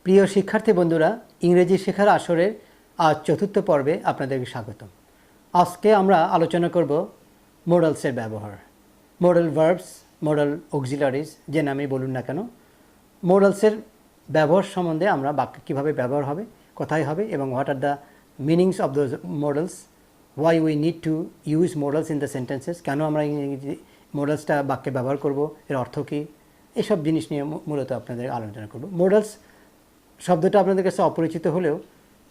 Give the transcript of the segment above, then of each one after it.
প্রিয় শিক্ষার্থী বন্ধুরা, ইংরেজি শেখার আসরের আজ চতুর্থ পর্বে আপনাদেরকে স্বাগতম। আজকে আমরা আলোচনা করব মোডালসের ব্যবহার। মোডাল ভার্বস, মোডাল অক্সিলারিজ যে নামে বলুন না কেন, মোডালসের ব্যবহার সম্বন্ধে আমরা বাক্যে কীভাবে ব্যবহার হবে, কোথায় হবে এবং what are the meanings of those modals, why we need to use modals in the sentences, কেন আমরা ইংরেজি মোডালসটা বাক্যে ব্যবহার করব, এর অর্থ কী, এসব জিনিস নিয়ে মূলত আপনাদের আলোচনা করব। মোডালস শব্দটা আপনাদের কাছে অপরিচিত হলেও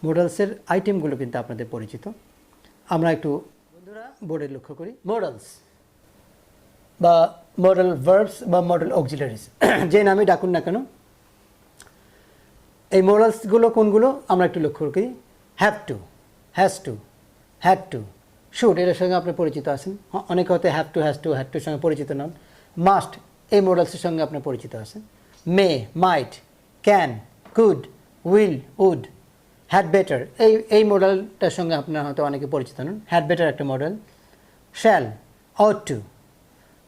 মোডালসের আইটেমগুলো কিন্তু আপনাদের পরিচিত। আমরা একটু বন্ধুরা বোর্ডে লক্ষ্য করি। মোডালস বা মডাল ভার্বস বা মডাল অক্সিলারিজ যে নামে ডাকুন না কেন, এই মোডালসগুলো কোনগুলো আমরা একটু লক্ষ্য করি। Have to, has to, had to, should, এটার সঙ্গে আপনি পরিচিত আছেন। অনেকে হয়তো have to, has to, had টুর সঙ্গে পরিচিত নন। মাস্ট, এই মোডালসের সঙ্গে আপনি পরিচিত আছেন। May, might, can, could, will, would, had better, এই মডেলটার সঙ্গে আপনার হয়তো অনেকে পরিচিত নন। হ্যাড বেটার একটা মডেল। Shall, ought to.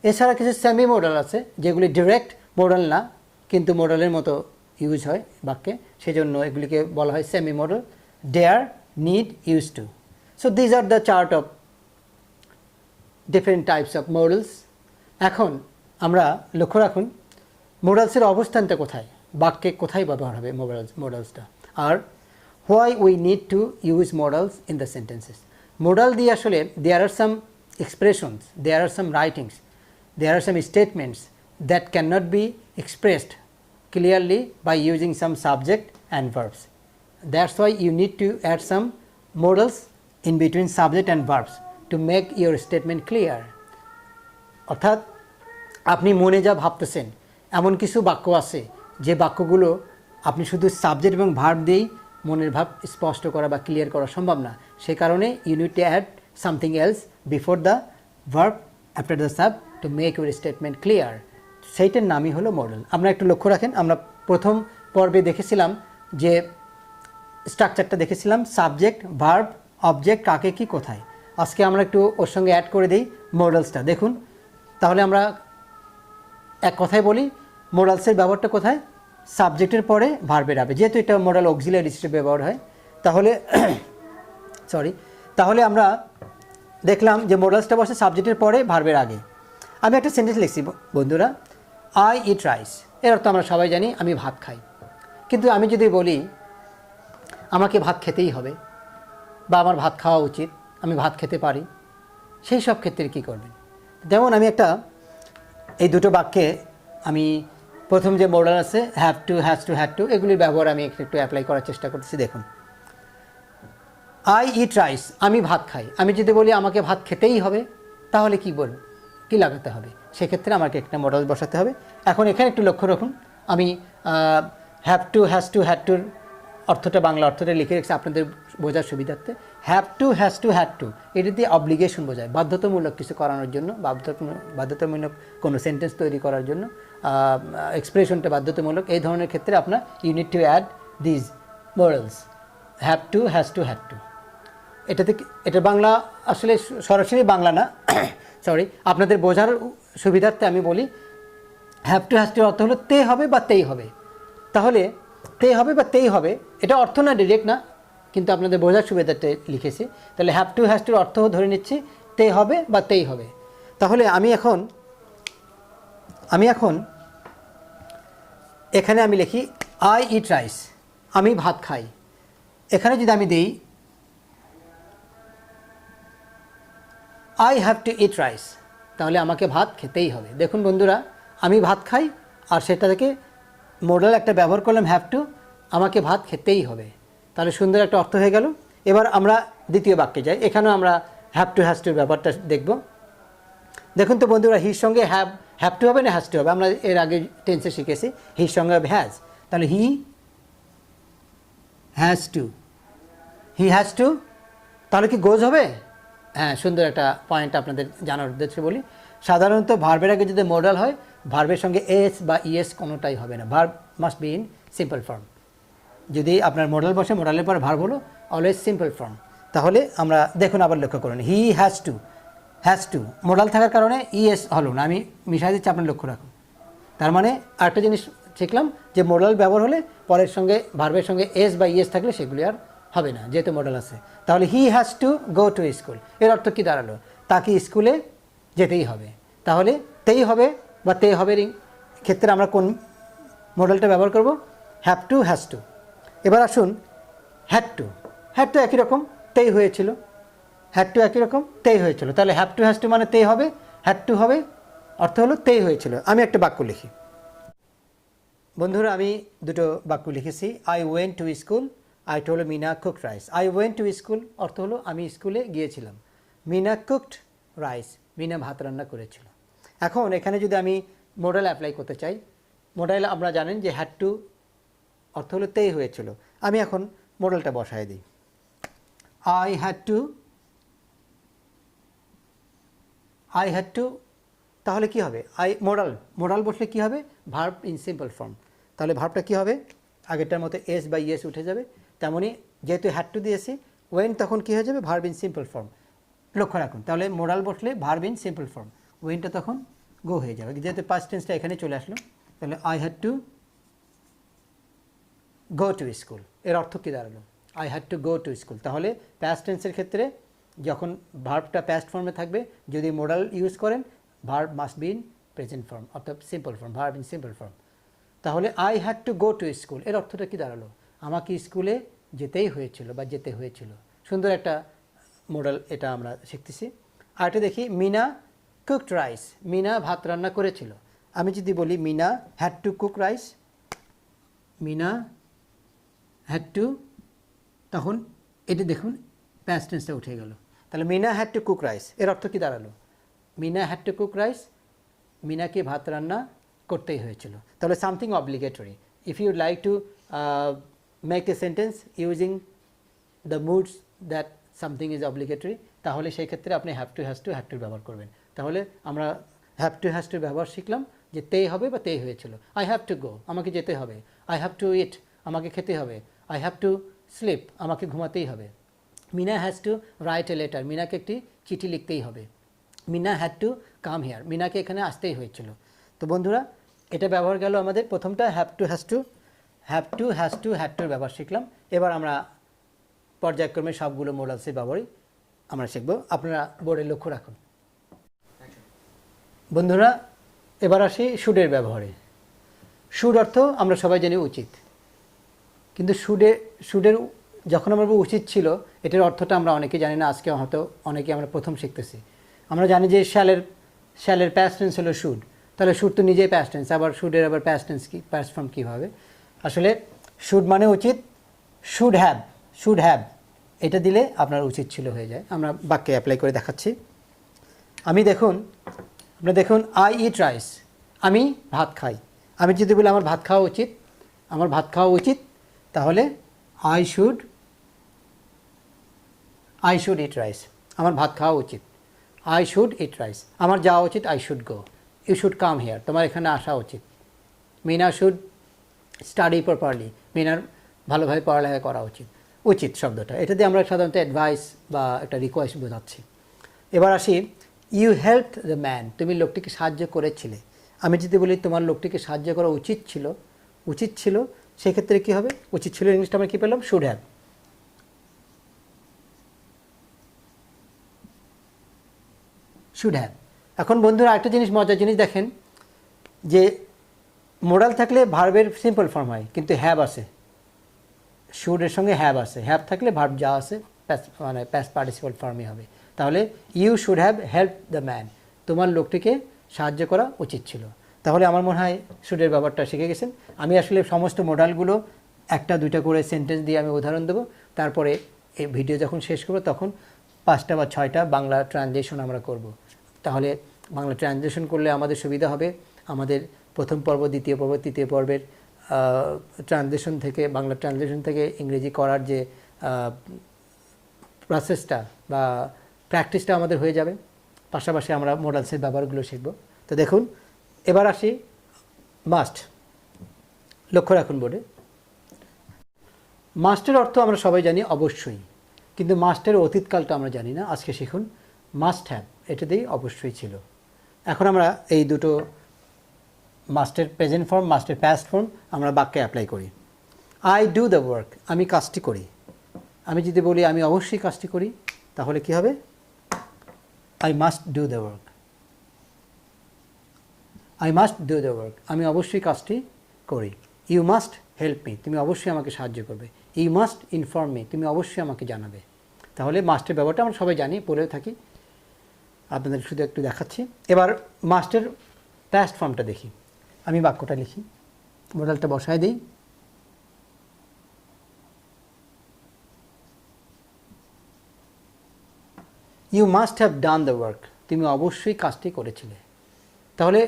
এছাড়া কিছু সেমি মডেল আছে যেগুলি ডিরেক্ট মডেল না, কিন্তু মডেলের মতো ইউজ হয় বাক্যে, সেজন্য এগুলিকে বলা হয় semi model. Dare, need, use to. So these are the chart of different types of models. এখন আমরা লক্ষ্য রাখুন মোডালসের অবস্থানটা কোথায়, বাক্যে কোথায় ব্যবহার হবে মোডালসটা, আর why we need to use modals in the sentences. Modal দিয়ে আসলে there are some expressions, there are some writings, there are some statements that can not be expressed clearly by using some subject and verbs. That's why you need to add some modals in between subject and verbs to make your statement clear. অর্থাৎ আপনি মনে যা ভাবতেছেন এমন কিছু বাক্য আছে যে বাক্যগুলো আপনি শুধু সাবজেক্ট এবং ভার্ব দিয়েই মনের ভাব স্পষ্ট করা বা ক্লিয়ার করা সম্ভব না, সে কারণে you need to add something else before the verb after the sub to make your statement clear. সেইটার নামই হলো মডেল। আমরা একটু লক্ষ্য রাখেন, আমরা প্রথম পর্বে দেখেছিলাম যে স্ট্রাকচারটা দেখেছিলাম সাবজেক্ট, ভার্ব, অবজেক্ট, কাকে কি কোথায়। আজকে আমরা একটু ওর সঙ্গে অ্যাড করে দিই মডেলসটা। দেখুন তাহলে আমরা এক কথায় বলি মোডালসের ব্যবহারটা কোথায়, সাবজেক্টের পরে ভার্বের আগে, যেহেতু এটা মডেল অক্সিলারি হিসেবে ব্যবহার হয়। তাহলে আমরা দেখলাম যে মোডালসটা বসে সাবজেক্টের পরে ভার্বের আগে। আমি একটা সেন্টেন্স লিখছি বন্ধুরা, আই ইট রাইস, এর অর্থ আমরা সবাই জানি আমি ভাত খাই। কিন্তু আমি যদি বলি আমাকে ভাত খেতেই হবে বা আমার ভাত খাওয়া উচিত, আমি ভাত খেতে পারি, সেই সব ক্ষেত্রে কী করবেন? যেমন আমি এই দুটো বাক্যে আমি প্রথম যে মডেল আছে have to, has to, had two, এগুলির ব্যবহার আমি একটু অ্যাপ্লাই করার চেষ্টা করতেছি। দেখুন আই ইট রাইস, আমি ভাত খাই। আমি যদি বলি আমাকে ভাত খেতেই হবে, তাহলে কী বলব, কী লাগাতে হবে? সেক্ষেত্রে আমাকে একটা মডেল বসাতে হবে। এখন এখানে একটু লক্ষ্য রাখুন, আমি have to, has to, had টুর অর্থটা বাংলা অর্থটা লিখে রেখেছি আপনাদের বোঝার সুবিধার্থে। Have to, has to, had to, এটা দিয়ে অব্লিগেশন বোঝায়, বাধ্যতামূলক কিছু করানোর জন্য, বাধ্যতামূলক কোনো সেন্টেন্স তৈরি করার জন্য এক্সপ্রেশনটা বাধ্যতামূলক। এই ধরনের ক্ষেত্রে আপনার you need to add these models, have to, has to, had to. এটা বাংলা আসলে সরাসরি বাংলা না, সরি, আপনাদের বোঝার সুবিধার্থে আমি বলি হ্যাভ টু, হ্যাজ টু অর্থ হলো তে হবে বা তেই হবে। তাহলে তে হবে বা তেই হবে, এটা অর্থ না, ডিরেক্ট না, কিন্তু আপনাদের বোঝার সুবিধার্থে লিখেছি। তাহলে হ্যাভ টু, হ্যাজ টুর অর্থ ধরে নিচ্ছি তে হবে বা তেই হবে। তাহলে আমি এখন এখানে আমি লিখি আই ইট রাইস, আমি ভাত খাই। এখানে যদি আমি দিই I have to eat rice, তাহলে আমাকে ভাত খেতেই হবে। দেখুন বন্ধুরা, আমি ভাত খাই আর সেটা থেকে মডেল একটা ব্যবহার করলাম হ্যাভ টু, আমাকে ভাত খেতেই হবে, তাহলে সুন্দর একটা অর্থ হয়ে গেল। এবার আমরা দ্বিতীয় বাক্যে যাই, এখানেও আমরা হ্যাভ টু, হ্যাজ টুর ব্যাপারটা দেখব। দেখুন তো বন্ধুরা, হির সঙ্গে হ্যাভ টু হবে না হ্যাজ টু হবে? আমরা এর আগে টেন্সে শিখেছি হির সঙ্গে হবে হ্যাজ, তাহলে he has to, he has to, তাহলে কি গোজ হবে? হ্যাঁ, সুন্দর একটা পয়েন্ট আপনাদের জানার উদ্দেশ্যে বলি। সাধারণত ভার্বের আগে যদি মডেল হয়, ভার্বের সঙ্গে এস বা ইএস কোনোটাই হবে না, verb must be in simple form. যদি আপনার মডেল বসে, মডেলের পর ভার্ব হলো অলওয়েজ সিম্পল ফর্ম। তাহলে আমরা দেখুন আবার লক্ষ্য করুন, হি হ্যাজ টু মডেল থাকার কারণে ইএস হলো না, আমি মিশাই দিচ্ছি, আপনার লক্ষ্য রাখুন। তার মানে আরেকটা জিনিস শিখলাম যে মডাল ব্যবহার হলে পরের সঙ্গে ভার্বের সঙ্গে এস বা ইয়েস থাকলে সেগুলি আর হবে না, যেহেতু মডেল আছে। তাহলে he has to go to school, এর অর্থ কী দাঁড়ালো? তাকে স্কুলে যেতেই হবে। তাহলে তেই হবে বা তে হবে ক্ষেত্রে আমরা কোন মডেলটা ব্যবহার করব? Have to, has two. এবার আসুন হ্যাড টু। হ্যাড টু একই রকম, তেই হয়েছিল। হ্যাড টু একই রকম, তেই হয়েছিল। তাহলে হ্যাভ টু হ্যাজ টু মানে তেই হবে, হ্যাড টু হবে, অর্থ হলো তেই হয়েছিল। আমি একটা বাক্য লিখি বন্ধুরা, আমি দুটো বাক্য লিখেছি। I went to school, I told Meena cooked rice. I went to school অর্থ হলো আমি স্কুলে গিয়েছিলাম। মিনা কুকড রাইস, মিনা ভাত রান্না করেছিল। এখন এখানে যদি আমি মডেল অ্যাপ্লাই করতে চাই, মডেল আমরা জানেন যে হ্যাড টু অর্থ হলো তেই হয়েছিল। আমি এখন মডেলটা বসায় দিই। আই হ্যাড টু, তাহলে কি হবে? মডাল বসলে কি হবে? Verb in simple form. তাহলে ভার্বটা কি হবে? আগেরটার মতো এস বা ইয়েস উঠে যাবে। তেমনই যেহেতু হ্যাড টু দিয়েছি, ওয়েন তখন কি হয়ে যাবে? Verb in simple form. লক্ষ্য রাখুন, তাহলে মডাল বসলে ভার্ব ইন সিম্পল ফর্ম, ওয়েনটা তখন গো হয়ে যাবে। যেহেতু পাস্ট টেন্সটা এখানে চলে আসলো, তাহলে I had to go to school, এর অর্থ কী দাঁড়ালো? I had to go to school. তাহলে পাস্ট টেন্সের ক্ষেত্রে যখন ভার্বটা পাস্ট ফর্মে থাকবে, যদি মডাল ইউজ করেন, verb must be in present form, অর্থাৎ simple form, verb in simple form. তাহলে I had to go to school, এর অর্থটা কী দাঁড়ালো? আমাকে স্কুলে যেতেই হয়েছিল বা যেতে হয়েছিল। সুন্দর একটা মডেল, এটা আমরা শিখতেছি। আর এটা দেখি, মিনা কুকড রাইস, মিনা ভাত রান্না করেছিল। আমি যদি বলি Mina had to cook rice, Mina had to, তখন এটি দেখুন প্যাস্ট টেন্সটা উঠে গেল। তাহলে Mina had to cook rice, এর অর্থ কী দাঁড়ালো? Mina had to cook rice, মিনাকে ভাত রান্না করতেই হয়েছিল। তাহলে something obligatory. If you like to make a sentence using the moods that something is obligatory, তাহলে সেই ক্ষেত্রে আপনি have to, has to, had টুর ব্যবহার করবেন। তাহলে আমরা হ্যাভ টু, হ্যাজ টুর ব্যবহার শিখলাম যে তেই হবে বা তেই হয়েছিল। আই হ্যাভ টু গো, আমাকে যেতে হবে। আই হ্যাভ টু ইট, আমাকে খেতে হবে। আই হ্যাভ টু স্লিপ, আমাকে ঘুমাতেই হবে। Mina has to write a letter, মিনাকে একটি চিঠি লিখতেই হবে। Mina had to come here, মিনাকে এখানে আসতেই হয়েছিল। তো বন্ধুরা, এটা ব্যবহার গেল আমাদের প্রথমটা have to, has to, have to, has to, had টুর ব্যবহার শিখলাম। এবার আমরা পর্যায়ক্রমে সবগুলো মোডালসের ব্যবহারই আমরা শিখব। আপনারা বোর্ডে লক্ষ্য রাখুন বন্ধুরা। এবার আসি শুডের ব্যবহারে। শুড অর্থ আমরা সবাই জানি উচিত, কিন্তু শুডের যখন আমরা উচিত ছিল, এটার অর্থটা আমরা অনেকে জানি না। আজকে হয়তো অনেকে আমরা প্রথম শিখতেছি। আমরা জানি যে শ্যালের প্যাস্ট টেন্স হলো শুড, তাহলে শুড তো নিজেই প্যাস্ট টেন্স, আবার শুডের আবার প্যাস্ট টেন্স কি, প্যাস্ট ফর্ম কীভাবে? আসলে শুড মানে উচিত, শুড হ্যাভ এটা দিলে আপনার উচিত ছিল হয়ে যায়। আমরা বাক্যে অ্যাপ্লাই করে দেখাচ্ছি। আপনারা দেখুন আই ইট রাইস, আমি ভাত খাই। আমি যদি বলি আমার ভাত খাওয়া উচিত, তাহলে আই শুড ইট রাইস, আমার ভাত খাওয়া উচিত। আই শুড ইট রাইস, আমার যাওয়া উচিত। I should go, you should come here, তোমার এখানে আসা উচিত। মিনা শুড স্টাডি প্রপারলি, মিনার ভালোভাবে পড়ালেখা করা উচিত। উচিত শব্দটা, এটা দিয়ে আমরা সাধারণত অ্যাডভাইস বা একটা রিকোয়েস্ট বোঝাচ্ছি। এবার আসি, ইউ হেল্প দ্য ম্যান, তুমি লোকটিকে সাহায্য করেছিলে। আমি যদি বলি তোমার লোকটিকে সাহায্য করা উচিত ছিল, সেক্ষেত্রে কী হবে? উচিত ছিল ইংলিশটা আমরা কী পেলাম? Should have. এখন বন্ধুরা আরেকটা জিনিস, মজার জিনিস দেখেন, যে মোডাল থাকলে ভার্বের সিম্পল ফর্ম হয়, কিন্তু হ্যাভ আসে, শুডের সঙ্গে হ্যাভ আসে। হ্যাভ থাকলে ভার্ব যা আসে মানে প্যাস্ট পার্টিসিপল ফর্মই হবে। তাহলে you should have help the man, তোমার লোকটিকে সাহায্য করা উচিত ছিল। তাহলে আমার মনে হয় শুডের ব্যাপারটা শিখে গেছেন। আমি আসলে সমস্ত মোডালগুলো একটা দুইটা করে সেন্টেন্স দিয়ে আমি উদাহরণ দেবো। তারপরে এই ভিডিও যখন শেষ করব তখন 5টা বা 6টা বাংলা ট্রানজেকশন আমরা করব। তাহলে বাংলা ট্রানজেকশন করলে আমাদের সুবিধা হবে। আমাদের প্রথম পর্ব, দ্বিতীয় পর্ব, তৃতীয় পর্বের ট্রানজেকশন থেকে, বাংলা ট্রানজেকশন থেকে ইংরেজি করার যে প্রসেসটা বা প্র্যাকটিসটা আমাদের হয়ে যাবে। পাশাপাশি আমরা মোডালসের ব্যবহারগুলো শিখব। তো দেখুন, এবার আসি মাস্ট। লক্ষ্য রাখুন বোর্ডে, মাস্টের অর্থ আমরা সবাই জানি অবশ্যই, কিন্তু মাস্টের অতীতকালটা আমরা জানি না। আজকে শিখুন মাস্ট হ্যাভ, এটা দিয়েই অবশ্যই ছিল। এখন আমরা এই দুটো মাস্টের প্রেজেন্ট ফর্ম, মাস্টের পাস্ট ফর্ম আমরা বাক্যে অ্যাপ্লাই করি। আই ডু দ্য ওয়ার্ক, আমি কাজটি করি। আমি যদি বলি আমি অবশ্যই কাজটি করি, তাহলে কি হবে? I must do the work. I must do the work, আমি অবশ্যই কাজটি করি। ইউ মাস্ট হেল্প মি, তুমি অবশ্যই আমাকে সাহায্য করবে। ইউ মাস্ট ইনফর্ম মি, তুমি অবশ্যই আমাকে জানাবে। তাহলে মাস্টের ব্যবহারটা আমরা সবাই জানি, পড়েও থাকি, আপনাদের শুধু একটু দেখাচ্ছি। এবার মাস্টের পাস্ট ফর্মটা দেখি। আমি বাক্যটা লিখি, মডেলটা বসায় দিই। You must have done the work, তুমি অবশ্যই কাজটি করেছিলে। তাহলে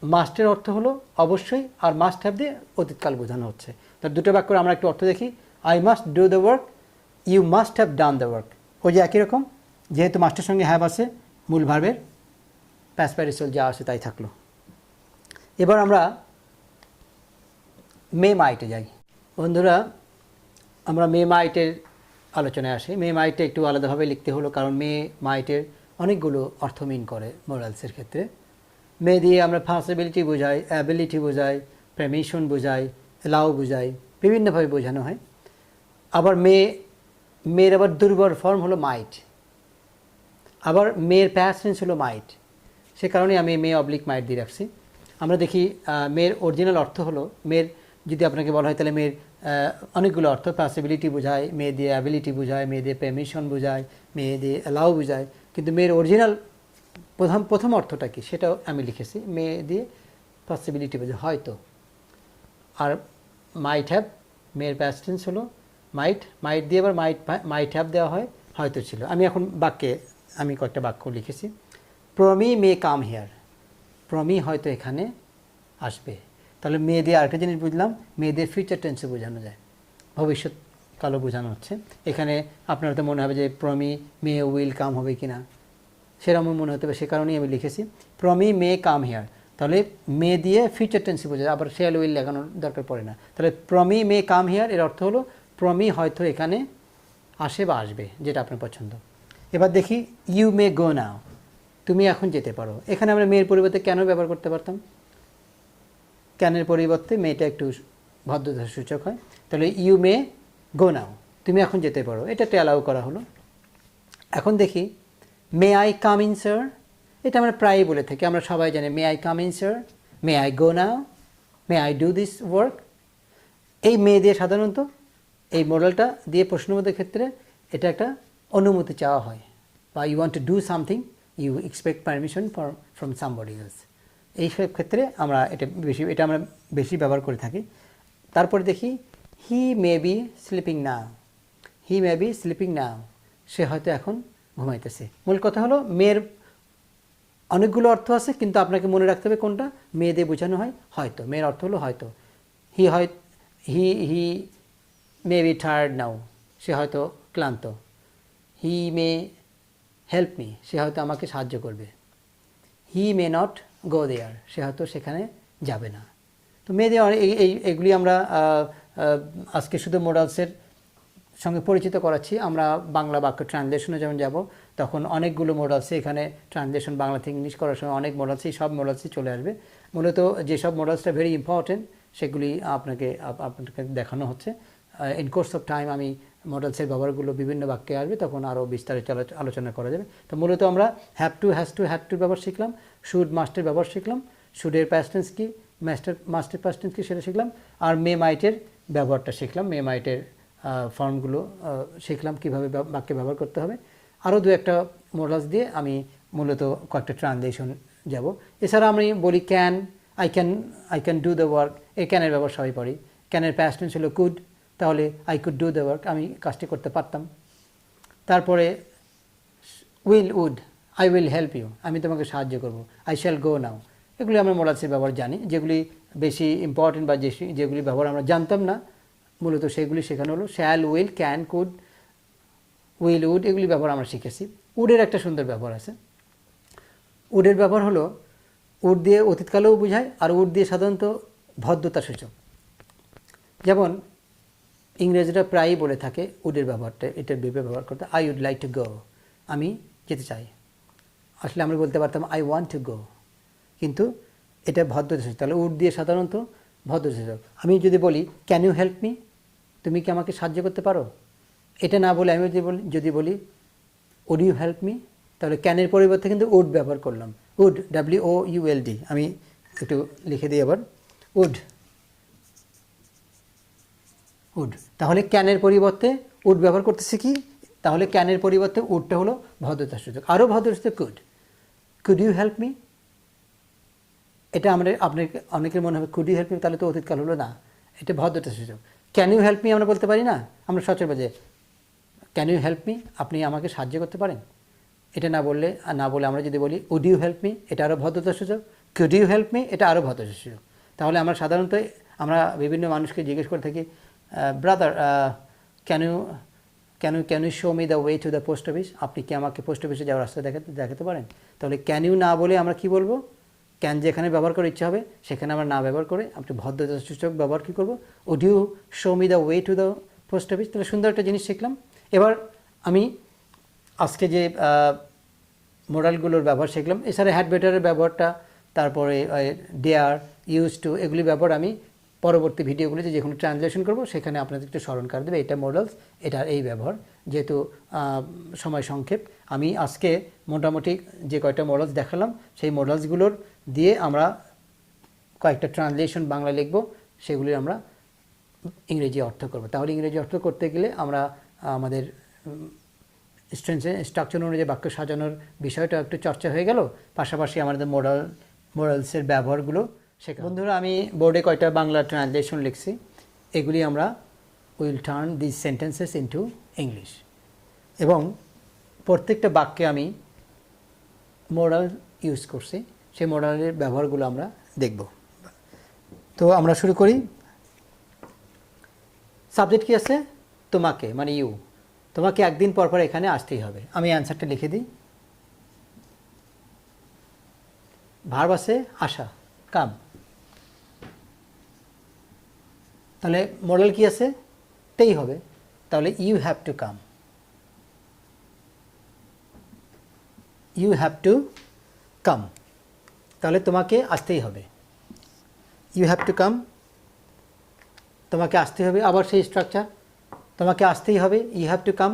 মাস্টের অর্থ হলো অবশ্যই, আর মাস্ট হ্যাভ দিয়ে অতীতকাল বোঝানো হচ্ছে। তার দুটো বাক্যের আমরা একটু অর্থ দেখি। I must do the work, you must have done the work. ওই যে একই রকম, যেহেতু মাস্টের সঙ্গে হ্যাভ আছে, মূল ভার্বের প্যাস্ট পার্টিসিপল যা আছে তাই থাকলো। এবার আমরা মে মাইটে যাই। বন্ধুরা, আমরা মে মাইটের আলোচনায় আসি। মে মাইটে একটু আলাদাভাবে লিখতে হলো, কারণ মে মাইটের অনেকগুলো অর্থ মিন করে মোরালসের ক্ষেত্রে। মে দিয়ে আমরা পসিবিলিটি বোঝাই, অ্যাবিলিটি বোঝাই, পারমিশন বোঝাই, অ্যালাউ বোঝাই, বিভিন্নভাবে বোঝানো হয়। আবার মেয়ের আবার দুর্বল ফর্ম হলো মাইট, আবার মেয়ের প্যাস্ট টেন্স হলো মাইট। সে কারণে আমি মে অবলিক মাইট দিয়ে রাখছি। আমরা দেখি মেয়ের অরিজিনাল অর্থ হলো, মেয়ের যদি আপনাকে বলা হয় তাহলে মেয়ের অনেকগুলো অর্থ, পসিবিলিটি বোঝায়, মেয়ে দিয়ে অ্যাবিলিটি বোঝায়, মেয়ে দিয়ে পারমিশন বোঝায়, মেয়ে দিয়ে অ্যালাউ বোঝায়। কিন্তু মেয়ের অরিজিনাল প্রথম অর্থটা কি সেটাও আমি লিখেছি, মেয়ে দিয়ে পসিবিলিটি বোঝায়, হয়তো। আর মাইট হ্যাভ, মেয়ের প্যাস্ট টেন্স হলো মাইট, মাইট দিয়ে আবার মাইট হ্যাভ দেওয়া হয়, হয়তো ছিল। আমি এখন আমি কয়েকটা বাক্য লিখেছি। প্রমি মে কাম হেয়ার, প্রমি হয়তো এখানে আসবে। তাহলে মেয়ে দিয়ে আরেকটা জিনিস বুঝলাম, মেয়েদের ফিউচার টেন্সে বোঝানো যায়, ভবিষ্যৎকালও বোঝানো হচ্ছে। এখানে আপনার তো মনে হবে যে প্রমি মে উইল কাম হবে কি না, সেরকম মনে হতে হবে। সে কারণেই আমি লিখেছি প্রমি মে কাম হেয়ার। তাহলে মে দিয়ে ফিউচার টেন্সে বোঝায়, আবার শেল উইল লাগানোর দরকার পড়ে না। তাহলে প্রমি মে কাম হেয়ার এর অর্থ হলো প্রমি হয়তো এখানে আসে বা আসবে, যেটা আপনার পছন্দ। এবার দেখি ইউ মে গো নাও, তুমি এখন যেতে পারো। এখানে আমরা মেয়ের পরিবর্তে কেন ব্যবহার করতে পারতাম, ক্যানের পরিবর্তে মেয়েটা একটু ভদ্রতার সূচক হয়। তাহলে ইউ মে গো নাও, তুমি এখন যেতে পারো, এটাতে অ্যালাউ করা হলো। এখন দেখি may I come in sir, এটা আমরা প্রায়ই বলে থাকি, আমরা সবাই জানি may I come in sir, may I go now, may I do this work. এই মে দিয়ে সাধারণত এই মডেলটা দিয়ে প্রশ্নবোধকের ক্ষেত্রে এটা একটা অনুমতি চাওয়া হয়, বা you want to do something, you expect permission from somebody else. এইসব ক্ষেত্রে আমরা এটা আমরা বেশি ব্যবহার করে থাকি। তারপরে দেখি he may be sleeping now, he may be sleeping now, সে হয়তো এখন ঘুমাইতেছে। মূল কথা হলো মেয়ের অনেকগুলো অর্থ আছে, কিন্তু আপনাকে মনে রাখতে হবে কোনটা মেয়ে দিয়ে বোঝানো হয়, হয়তো। মেয়ের অর্থ হলো হয়তো। হি মে বি টায়ার্ড নাও, সে হয়তো ক্লান্ত। হি মে হেল্প মি, সে হয়তো আমাকে সাহায্য করবে। হি মে নট গো দেয়ার, সে হয়তো সেখানে যাবে না। তো মেয়েদের এইগুলি আমরা আজকে শুধু মোডালসের সঙ্গে পরিচিত করাচ্ছি। আমরা বাংলা বাক্য ট্রান্সলেশনে যেমন যাব, তখন অনেকগুলো মোডালসে এখানে ট্রান্সলেশন বাংলা থেকে ইংলিশ করার সময় অনেক মোডালসই, সব মোডালসই চলে আসবে। মূলত যেসব মোডালসটা ভেরি ইম্পর্টেন্ট সেগুলি আপনাকে দেখানো হচ্ছে। ইন কোর্স অফ টাইম আমি মডেলসের ব্যবহারগুলো বিভিন্ন বাক্যে আসবে, তখন আরও বিস্তারিত আলোচনা করা যাবে। তো মূলত আমরা have to, has to, had টুর ব্যবহার শিখলাম, শুড মাস্টের ব্যবহার শিখলাম, শুডের পাস্ট টেন্স কি, মাস্টের পাস্ট টেন্স কি সেটা শিখলাম, আর মে মাইটের ব্যবহারটা শিখলাম, মে মাইটের ফর্মগুলো শিখলাম, কীভাবে বাক্যে ব্যবহার করতে হবে। আরও দু একটা মডেলস দিয়ে আমি মূলত কয়েকটা ট্রান্সলেশন যাব। এছাড়া আমি বলি can, I can do the work, এই ক্যানের ব্যবহার সবাই পড়ি। ক্যানের পাস্ট টেন্স হলো কুড, তাহলে I could do the work, আমি কাজটি করতে পারতাম। তারপরে would, I will help you, আমি তোমাকে সাহায্য করব। আই শ্যাল গো নাও, এগুলি আমরা মোডালসের ব্যবহার জানি। যেগুলি বেশি ইম্পর্টেন্ট বা যেগুলি ব্যবহার আমরা জানতাম না, মূলত সেগুলি শেখানো হলো। Shall, will, can, could, will, would, এগুলি ব্যবহার আমরা শিখেছি। উডের একটা সুন্দর ব্যবহার আছে। উডের ব্যবহার হলো, উড দিয়ে অতীতকালেও বোঝায়, আর উড দিয়ে সাধারণত ভদ্রতা সূচক। যেমন ইংরেজরা প্রায়ই বলে থাকে উডের ব্যবহারটা, এটার ব্যবহার করতে, I would like to go, আমি যেতে চাই। আসলে আমরা বলতে পারতাম আই ওয়ান্ট টু গো, কিন্তু এটা ভদ্রতা, তাহলে উড দিয়ে সাধারণত ভদ্রসূচক। আমি যদি বলি ক্যান ইউ হেল্প মি, তুমি কি আমাকে সাহায্য করতে পারো, এটা না বলে আমি যদি বলি উড ইউ হেল্প মি, তাহলে ক্যানের পরিবর্তে কিন্তু উড ব্যবহার করলাম। উড, WOULD, আমি একটু লিখে দিই আবার, উড, উড। তাহলে ক্যানের পরিবর্তে উড ব্যবহার করতেছি কি, তাহলে ক্যানের পরিবর্তে উডটা হলো ভদ্রতা সূচক। আরও ভদ্রতা could, could you help me, এটা অনেকের মনে হবে কুড ইউ হেল্প মি, তাহলে তো অতীতকাল হলো না, এটা ভদ্রতা সূচক। ক্যান ইউ হেল্প মি আমরা বলতে পারি না, আমরা সচরাচর ক্যান ইউ হেল্প মি, আপনি আমাকে সাহায্য করতে পারেন, এটা না বলে আমরা যদি বলি উড ইউ হেল্প মি, এটা আরও ভদ্রতা সূচক। কুড ইউ হেল্প মি, এটা আরও ভদ্রতা সূচক। তাহলে আমরা সাধারণত বিভিন্ন মানুষকে জিজ্ঞেস করে থাকি, brother can you show me the way to the post office, আপনি কি আমাকে পোস্ট অফিসে যাওয়ার রাস্তা দেখাতে পারেন। তাহলে ক্যান ইউ না বলে আমরা কি বলবো, ক্যান যেখানে ব্যবহার করার ইচ্ছা হবে সেখানে আমরা না ব্যবহার করে আপনি ভদ্রতা সূচক ব্যবহার কী করবো, would you show me the way to the post office. তাহলে সুন্দর একটা জিনিস শিখলাম। এবার আমি আজকে যে মোডালগুলোর ব্যবহার শিখলাম, এছাড়া হ্যাড বেটারের ব্যবহারটা, তারপরে ডেয়ার, ইউজ টু, এগুলি ব্যবহার আমি পরবর্তী ভিডিওগুলিতে যে কোনো ট্রান্সলেশন করবো সেখানে আপনাদের একটু স্মরণ করে দেবে, এটা মডেলস, এটার এই ব্যবহার। যেহেতু সময় সংক্ষেপ, আমি আজকে মোটামুটি যে কয়টা মডেলস দেখালাম সেই মডেলসগুলোর দিয়ে আমরা কয়েকটা ট্রান্সলেশন বাংলা লিখব, সেগুলির আমরা ইংরেজি অর্থ করব। তাহলে ইংরেজি অর্থ করতে গেলে আমরা আমাদের স্ট্রাকচার অনুযায়ী বাক্য সাজানোর বিষয়টা একটু চর্চা হয়ে গেল, পাশাপাশি আমাদের মডেলসের ব্যবহারগুলো শেখা। বন্ধুরা, আমি বোর্ডে কয়টা বাংলা ট্রান্সলেশন লিখছি, এগুলি আমরা will turn this sentences into English, এবং প্রত্যেকটা বাক্যে আমি মডেল ইউজ করছি, সেই মডেলের ব্যবহারগুলো আমরা দেখব। তো আমরা শুরু করি। সাবজেক্ট কি আছে, তোমাকে, মানে ইউ, তোমাকে একদিন পর পর এখানে আসতেই হবে। আমি অ্যান্সারটা লিখে দিই। ভার্ব আছে আসা, কাম। তাহলে মডেল কি আছে, তেই হবে, তাহলে you have to come, you have to come, তাহলে তোমাকে আসতেই হবে, ইউ হ্যাভ টু কাম, তোমাকে আসতে হবে। আবার সেই স্ট্রাকচার, তোমাকে আসতেই হবে, ইউ হ্যাভ টু কাম।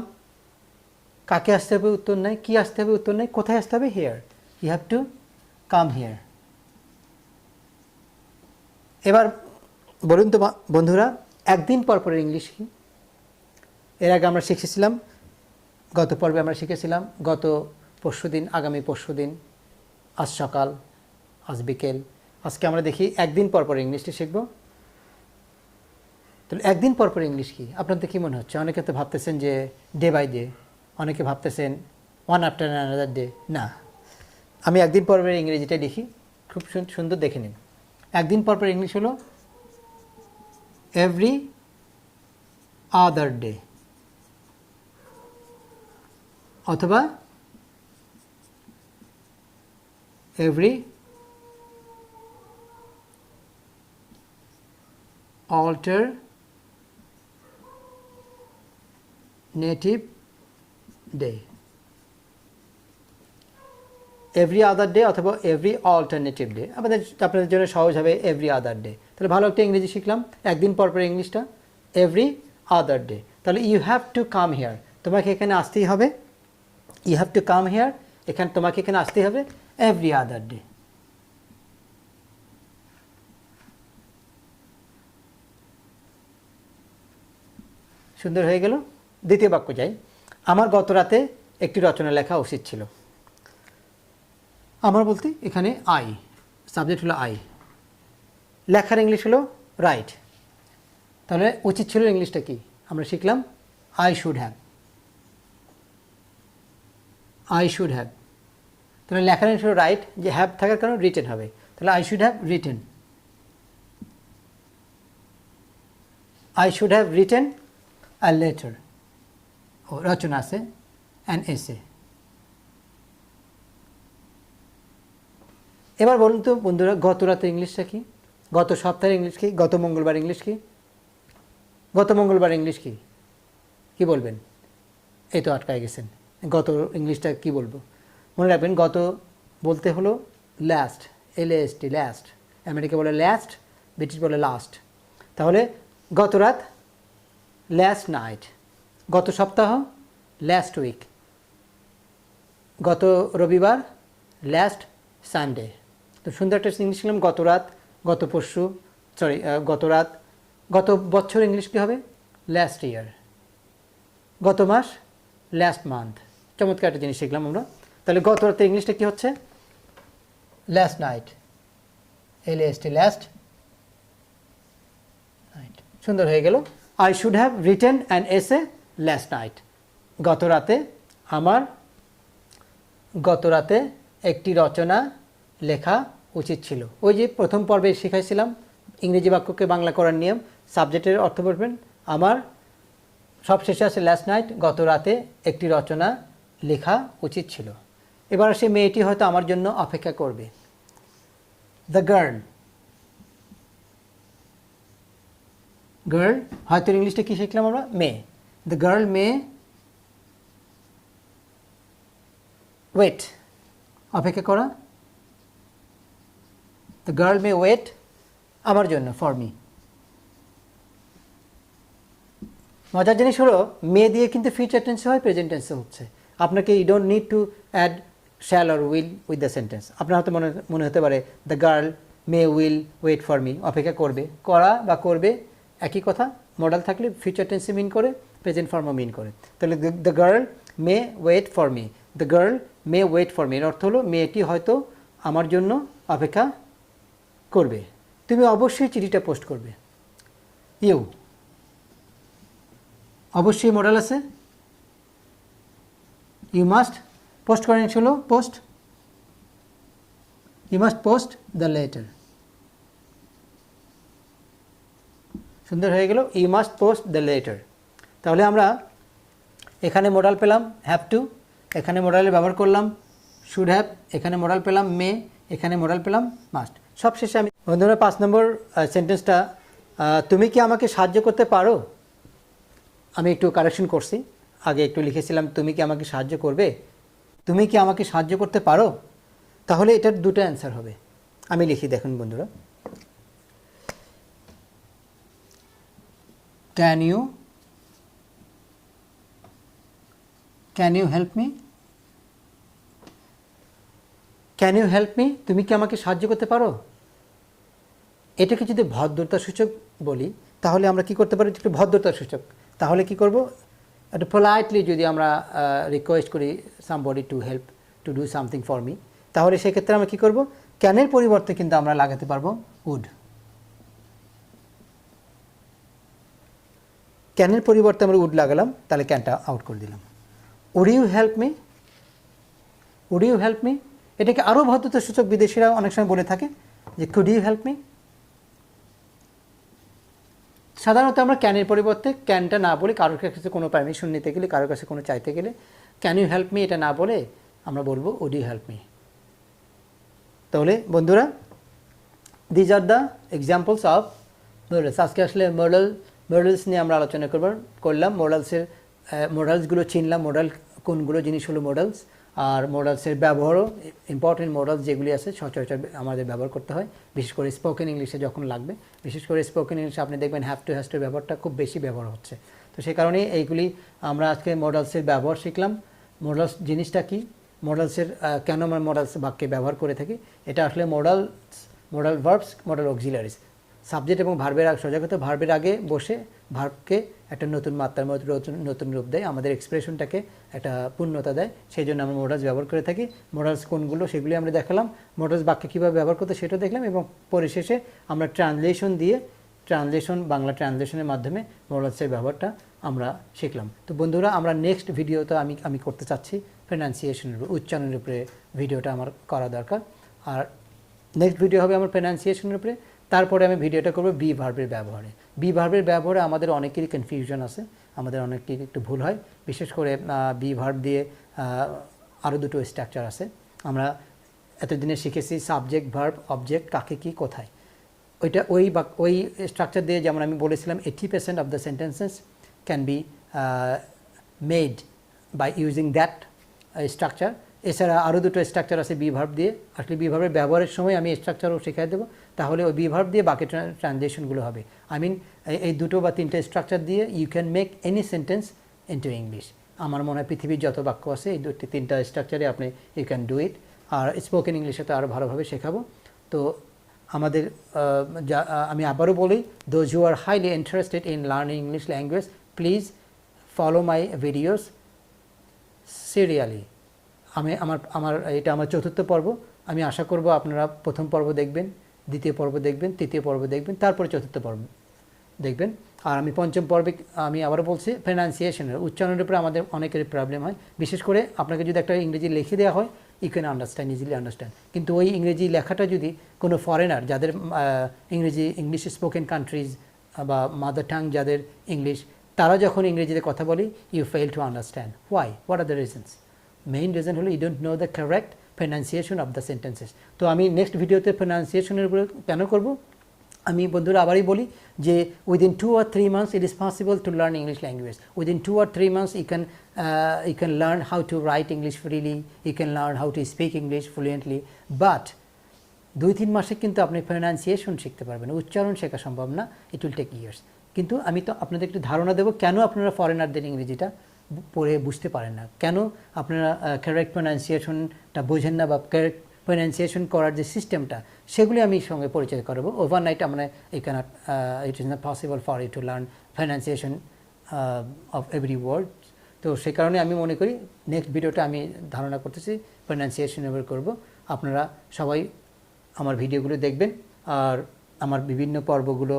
কাকে আসতে হবে, উত্তর নেই। কি আসতে হবে, উত্তর নেই। কোথায় আসতে হবে, here, you have to come here. এবার বলুন তো বন্ধুরা, একদিন পর পরের ইংলিশ কি? এর আগে আমরা শিখেছিলাম, গত পর্বে আমরা শিখেছিলাম, গত পরশুদিন, আগামী পরশুদিন, আজ সকাল, আজ বিকেল। আজকে আমরা দেখি একদিন পর পর ইংলিশটি শিখব। তাহলে একদিন পর পর ইংলিশ কি আপনাদের কি মনে হচ্ছে? অনেকে তো ভাবতেছেন যে ডে বাই ডে, অনেকে ভাবতেছেন ওয়ান আফটার অ্যানাদার ডে। না, আমি একদিন পর পর ইংরেজিটা লিখি, খুব সুন্দর, দেখে নিন। একদিন পর পর ইংলিশ হলো এভরি আদার ডে, অথবা every alternative day, every other day অথবা এভরি অল্টারনেটিভ ডে। আপনাদের জন্য সহজ হবে এভরি আদার ডে। তাহলে ভালো একটা ইংরেজি শিখলাম, একদিন পর পর ইংলিশটা এভরি আদার ডে। তাহলে you have to come here, তোমাকে এখানে আসতেই হবে, you have to come here, এখানে তোমাকে এখানে আসতেই হবে এভরি আদার ডে। সুন্দর হয়ে গেল। দ্বিতীয় বাক্য যাই। আমার গত রাতে একটি রচনা লেখা উচিত ছিল। আমার বলতে এখানে আই, সাবজেক্ট হলো আই, লেখার ইংলিশ হলো রাইট। তাহলে উচিত ছিল ইংলিশটা কি আমরা শিখলাম, I should have, I should have. তাহলে লেখার ইংলিশ হলো রাইট, যে হ্যাভ থাকার কারণে রিটেন হবে, তাহলে I should have written, I should have written a letter, ও রচনা আছে, অ্যান এসে। এবার বলুন তো বন্ধুরা, গত রাতের ইংলিশটা কি, গত সপ্তাহের ইংলিশ কি, গত মঙ্গলবার ইংলিশ কি, গত মঙ্গলবার ইংলিশ কি, কি বলবেন? এই তো আটকায় গেছেন, গত ইংলিশটা কি বলবো? মনে রাখবেন, গত বলতে হলো লাস্ট, LAST, লাস্ট। আমেরিকা বলে ল্যাস্ট, ব্রিটিশ বলে লাস্ট। তাহলে গত রাত লাস্ট নাইট, গত সপ্তাহ লাস্ট উইক, গত রবিবার লাস্ট সানডে। তো সুন্দর একটা ইংলিশ শিখলাম, গত রাত, গত পরশু, সরি গত রাত, গত বছর ইংলিশ কী হবে লাস্ট ইয়ার, গত মাস লাস্ট মান্থ। চমৎকার একটা জিনিস শিখলাম আমরা। তাহলে গত রাতের ইংলিশটা কী হচ্ছে last night, LAST last night. সুন্দর হয়ে গেল। I should have written an essay last night. গত রাতে একটি রচনা লেখা উচিত ছিল। ওই যে প্রথম পর্বে শিখাইছিলাম ইংরেজি বাক্যকে বাংলা করার নিয়ম, সাবজেক্টের অর্থ বলবেন আমার, সব শেষে আছে লাস্ট নাইট, গত রাতে একটি রচনা লেখা উচিত ছিল। এবার সেই মেয়েটি হয়তো আমার জন্য অপেক্ষা করবে। দ্য গার্ল, গার্ল হয়তো ইংলিশটা কী শিখলাম আমরা মেয়ে। দ্য গার্ল মে ওয়েট, অপেক্ষা করা। দ্য গার্ল মে ওয়েট আমার জন্য, ফর মি। মজার জিনিস হলো মে দিয়ে কিন্তু ফিউচার টেন্সে হয়, প্রেজেন্ট টেন্সে হচ্ছে। আপনাকে you don't need to add shall or will with the sentence. আপনার হয়তো মনে হতে পারে the girl may will wait for me, অপেক্ষা করবে, করা বা করবে একই কথা। মডেল থাকলে ফিউচার টেন্সে মিন করে, প্রেজেন্ট ফর্মও মিন করে। তাহলে the girl may wait for me, the girl may wait for me এর অর্থ হলো মেয়েটি হয়তো আমার জন্য অপেক্ষা করবে। তুমি অবশ্যই চিঠিটা পোস্ট করবে। ইউ, অবশ্যই মডেল আছে, ইউ মাস্ট, পোস্ট করেন ছিল post, you must post the letter. সুন্দর হয়ে গেল, you must post the letter. তাহলে আমরা এখানে মডেল পেলাম হ্যাভ টু, এখানে মডেলের ব্যবহার করলাম শুড হ্যাভ, এখানে মডেল পেলাম মে, এখানে মডেল পেলাম মাস্ট। সব শেষে আমি বন্ধুরা 5 নম্বর সেন্টেন্সটা, তুমি কি আমাকে সাহায্য করতে পারো। আমি একটু কারেকশন করছি, আগে একটু লিখেছিলাম তুমি কি আমাকে সাহায্য করবে, তুমি কি আমাকে সাহায্য করতে পারো। তাহলে এটার দুটো অ্যান্সার হবে। আমি লিখি, দেখুন বন্ধুরা, can you help me, can you help me, তুমি কি আমাকে সাহায্য করতে পারো। এটাকে যদি ভদ্রতা সূচক বলি তাহলে আমরা কি করতে পারি, একটু ভদ্রতা সূচক। তাহলে কি করব, একটু পোলাইটলি যদি আমরা রিকোয়েস্ট করি somebody to help to do something for me, তাহলে সেক্ষেত্রে আমরা কী করব, ক্যানের পরিবর্তে কিন্তু আমরা লাগাতে পারবো উড। ক্যানের পরিবর্তে আমরা উড লাগালাম, তাহলে ক্যানটা আউট করে দিলাম। Would you help me, would you help me, এটাকে আরও ভদ্রতা সূচক বিদেশিরা অনেক সময় বলে থাকে যে কুড ইউ হেল্প মি। সাধারণত আমরা ক্যানের পরিবর্তে ক্যানটা না বলে, কারোর কাছে কোনো পারমিশন নিতে গেলে, কারোর কাছে কোনো চাইতে গেলে ক্যান ইউ হেল্প মি এটা না বলে আমরা বলবো উড ইউ হেল্প মি। তাহলে বন্ধুরা these are the examples of models. আজকে আসলে মডেলস নিয়ে আমরা আলোচনা করলাম। মডেলসগুলো চিনলাম, মডেল কোনগুলো জিনিস হলো মডেলস, আর মডেলসের ব্যবহারও ইম্পর্টেন্ট মডেলস যেগুলি আছে সচরাচর আমাদের ব্যবহার করতে হয়, বিশেষ করে স্পোকেন ইংলিশে যখন লাগবে। বিশেষ করে স্পোকেন ইংলিশে আপনি দেখবেন হ্যাভ টু হ্যাজ টু ব্যবহারটা খুব বেশি ব্যবহার হচ্ছে। তো সেই কারণে এইগুলি আমরা আজকে মডেলসের ব্যবহার শিখলাম। মডেলস জিনিসটা কি, মডেলসের কেন আমরা মডেলস বাক্যে ব্যবহার করে থাকি, এটা আসলে model verbs, model auxiliaries, subject এবং ভার্বের সোজাগত ভার্বের আগে বসে ভার্বকে একটা নতুন মাত্রার মধ্যে নতুন রূপ দেয়, আমাদের এক্সপ্রেশনটাকে একটা পূর্ণতা দেয়। সেই জন্য আমরা মডেলস ব্যবহার করে থাকি। মডেলস কোনগুলো সেগুলি আমরা দেখালাম, মডেলস বাক্যে কীভাবে ব্যবহার করতে সেটাও দেখলাম, এবং পরিশেষে আমরা বাংলা ট্রান্সলেশনের মাধ্যমে মডেলসের ব্যবহারটা আমরা শিখলাম। তো বন্ধুরা আমরা নেক্সট ভিডিওতে আমি করতে চাচ্ছি প্রনাউন্সিয়েশনের উপরে, উচ্চারণের উপরে ভিডিওটা আমার করা দরকার। আর নেক্সট ভিডিও হবে আমার প্রনাউন্সিয়েশনের উপরে। তারপরে আমি ভিডিওটা করব বি ভার্বের ব্যবহারে। বি ভার্বের ব্যবহারে আমাদের অনেকেরই কনফিউশন আছে, আমাদের অনেকেরই একটু ভুল হয়। বিশেষ করে বি ভার্ব দিয়ে আরও দুটো স্ট্রাকচার আছে। আমরা এতদিনে শিখেছি সাবজেক্ট, ভার্ব, অবজেক্ট, কাকে কি কোথায়। ওই স্ট্রাকচার দিয়ে, যেমন আমি বলেছিলাম 80% of the sentences can be made by using that structure. এছাড়া আরও দুটো স্ট্রাকচার আছে বি ভার্ব দিয়ে। আসলে বি ভার্বের ব্যবহারের সময় আমি স্ট্রাকচারও শেখাই দেবো। তাহলে ওই বি ভার্ব দিয়ে বাকি ট্রানজেকশনগুলো হবে। আই মিন এই দুটো বা তিনটে স্ট্রাকচার দিয়ে you can make any sentence into English. আমার মনে হয় পৃথিবীর যত বাক্য আছে এই তিনটা স্ট্রাকচারে আপনি ইউ ক্যান ডু ইট। আর স্পোকেন ইংলিশে তো আরও ভালোভাবে শেখাবো। তো আমাদের আমি আবারও বলি, those who are highly interested in learning English language, please follow my videos serially. এটা আমার চতুর্থ পর্ব। আমি আশা করব আপনারা প্রথম পর্ব দেখবেন, দ্বিতীয় পর্ব দেখবেন, তৃতীয় পর্ব দেখবেন, তারপরে চতুর্থ পর্ব দেখবেন। আর আমি পঞ্চম পর্বে আমি আবারও বলছি, প্রনাউন্সিয়েশনের উচ্চারণের উপরে আমাদের অনেকেরই প্রবলেম হয়। বিশেষ করে আপনাকে যদি একটা ইংরেজি লিখে দেওয়া হয়, you can understand, easily understand. কিন্তু ওই ইংরেজি লেখাটা যদি কোনো ফরেনার, যাদের ইংলিশ স্পোকেন কান্ট্রিজ বা মাদার টাং যাদের ইংলিশ, তারা যখন ইংরেজিতে কথা বলি, you fail to understand. Why? What are the reasons? Main reason হলো you don't know the correct pronunciation of the sentences. তো আমি নেক্সট ভিডিওতে প্রনাউন্সিয়েশনের উপরে কেন করব, আমি বন্ধুরা আবারই বলি যে within 2 or 3 months it is possible to learn English language. Within 2 or 3 months you can learn how to write English freely, you can learn how to speak English fluently. But 2-3 মাসে কিন্তু আপনি প্রনাউন্সিয়েশন শিখতে পারবেন, উচ্চারণ শেখা সম্ভব না, it will take years. কিন্তু আমি তো আপনাদের একটু ধারণা দেবো কেন আপনারা ফরেনারদের ইংরেজিটা পড়ে বুঝতে পারেন না, কেন আপনারা কারেক্ট প্রনাউন্সিয়েশনটা বোঝেন না, বা কারেক্ট প্রনাউন্সিয়েশন করার যে সিস্টেমটা সেগুলি আমি সঙ্গে পরিচয় করাবো। ওভারনাইট আমরা it is not possible for you to learn pronunciation of every word. তো সে কারণে আমি মনে করি নেক্সট ভিডিওটা আমি ধারণা করতেছি প্রনাউন্সিয়েশনের উপর করবো। আপনারা সবাই আমার ভিডিওগুলো দেখবেন আর আমার বিভিন্ন পর্বগুলো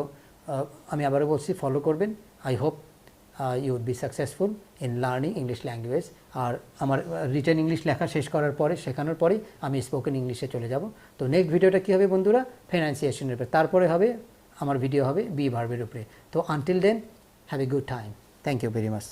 আমি আবারও বলছি ফলো করবেন। I hope you would be successful in learning English language. আর আমার রিটেন ইংলিশ লেখা শেষ করার পরে, শেখানোর পরেই আমি স্পোকেন ইংলিশে চলে যাব। তো নেক্সট ভিডিওটা কী হবে বন্ধুরা? প্রনাউন্সিয়েশনের উপরে, তারপরে হবে আমার ভিডিও হবে বি ভার্বের উপরে। তো until then, have a good time. Thank you very much.